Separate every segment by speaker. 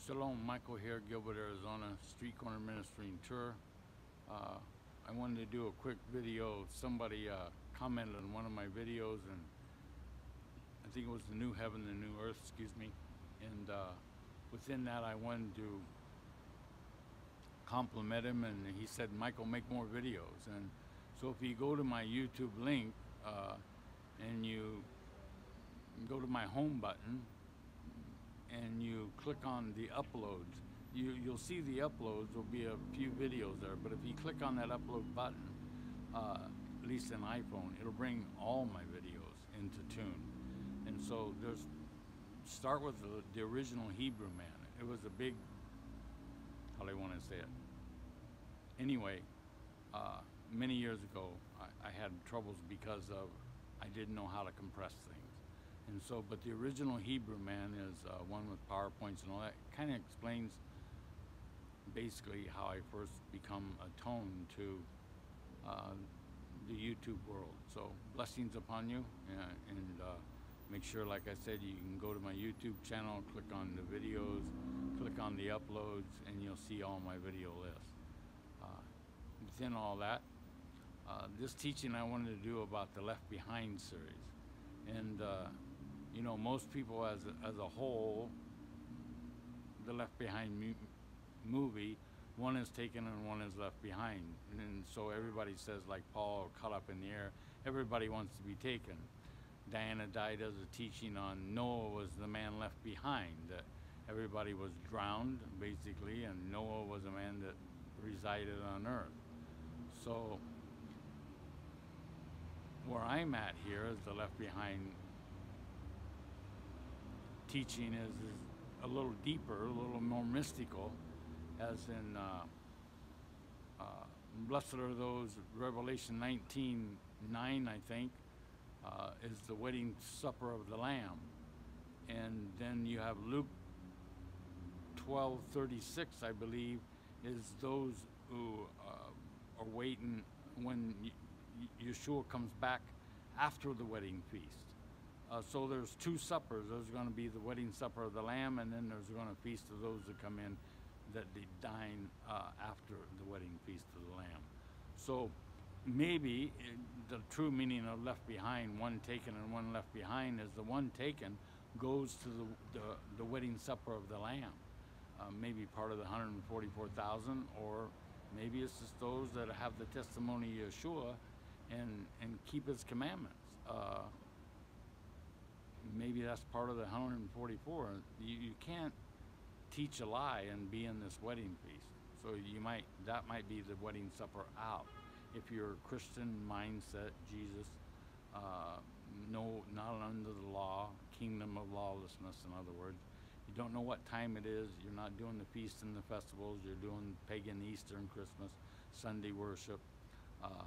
Speaker 1: Shalom, Michael here, Gilbert, Arizona, Street Corner Ministering Tour. I wanted to do a quick video. Somebody commented on one of my videos, and I think it was the New Heaven, the New Earth, excuse me. And within that, I wanted to compliment him, and he said, Michael, make more videos. And so if you go to my YouTube link and you go to my home button, and you click on the uploads, you'll see the uploads. There'll be a few videos there, but if you click on that upload button, at least in iPhone, it'll bring all my videos into tune. And so start with the original Hebrew man. It was a big, how do I want to say it? Anyway, many years ago, I had troubles because I didn't know how to compress things. And so, but the original Hebrew man is one with PowerPoints and all that. Kind of explains basically how I first become attuned to the YouTube world. So blessings upon you, and make sure, like I said, you can go to my YouTube channel, click on the videos, click on the uploads, and you'll see all my video lists. Within all that, this teaching I wanted to do about the Left Behind series. And you know, most people as a whole, the Left Behind movie, one is taken and one is left behind. And so everybody says, like Paul, caught up in the air, everybody wants to be taken. Diana Dye does a teaching on Noah was the man left behind, that everybody was drowned, basically, and Noah was a man that resided on earth. So where I'm at here is the Left Behind teaching is a little deeper, a little more mystical, as in blessed are those, Revelation 19:9, I think, is the wedding supper of the Lamb. And then you have Luke 12:36, I believe, is those who are waiting when Yeshua comes back after the wedding feast. So there's two suppers. There's going to be the wedding supper of the Lamb, and then there's going to feast of those that come in that they dine after the wedding feast of the Lamb. So maybe the true meaning of left behind, one taken and one left behind, is the one taken goes to the wedding supper of the Lamb. Maybe part of the 144,000, or maybe it's just those that have the testimony of Yeshua and keep his commandments. Maybe that's part of the 144. You can't teach a lie and be in this wedding feast. So that might be the wedding supper out. If you're a Christian mindset, Jesus, no, not under the law, kingdom of lawlessness, in other words. You don't know what time it is. You're not doing the feasts and the festivals. You're doing pagan Easter and Christmas, Sunday worship.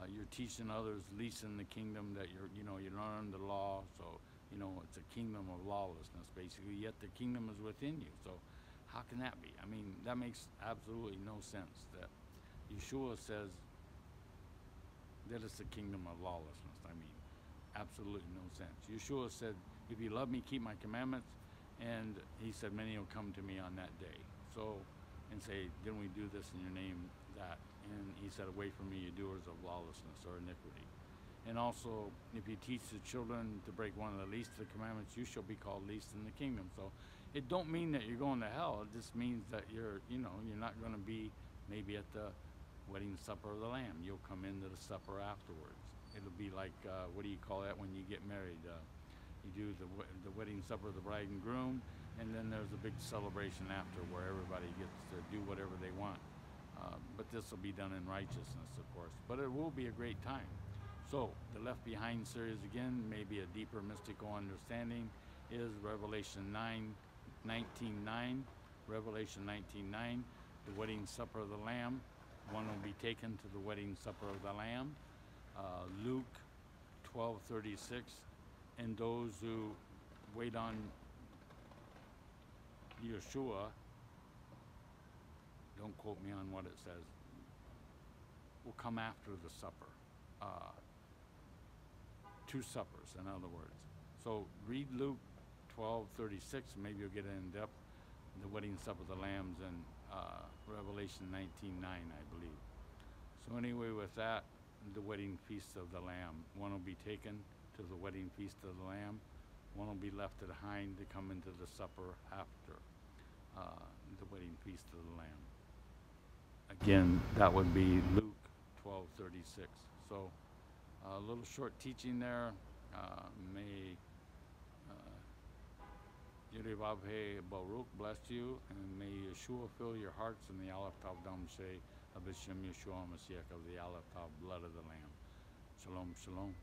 Speaker 1: You're teaching others, leasing the kingdom, that you're not under the law. So, it's a kingdom of lawlessness, basically, yet the kingdom is within you. So how can that be? I mean, that makes absolutely no sense, that Yeshua says that it's the kingdom of lawlessness. I mean, absolutely no sense. Yeshua said, if you love me, keep my commandments. And he said, many will come to me on that day. So, and say, didn't we do this in your name, that? And he said, away from me, you doers of lawlessness or iniquity. And also, if you teach the children to break one of the least of the commandments, you shall be called least in the kingdom. So it don't mean that you're going to hell. It just means that you're not going to be maybe at the wedding supper of the Lamb. You'll come into the supper afterwards. It'll be like, what do you call that when you get married? You do the wedding supper of the bride and groom, and then there's a big celebration after where everybody gets to do whatever they want. But this will be done in righteousness, of course. But it will be a great time. So the Left Behind series, again, maybe a deeper mystical understanding, is Revelation 19:9. Revelation 19:9, the wedding supper of the Lamb. One will be taken to the wedding supper of the Lamb. Luke 12:36, and those who wait on Yeshua, don't quote me on what it says, will come after the supper. Two suppers, in other words. So read Luke 12:36, maybe you'll get it in depth. the wedding supper of the lambs in Revelation 19:9, I believe. So anyway, with that, the wedding feast of the Lamb. One will be taken to the wedding feast of the Lamb. One will be left behind to come into the supper after the wedding feast of the Lamb. Again, that would be Luke 12:36. So a little short teaching there. May Yerevavhe Baruch bless you, and may Yeshua fill your hearts in the Aleph Tav Dam Sheh of Hashem Yeshua Mashiach of the Aleph Tav blood of the Lamb. Shalom, shalom.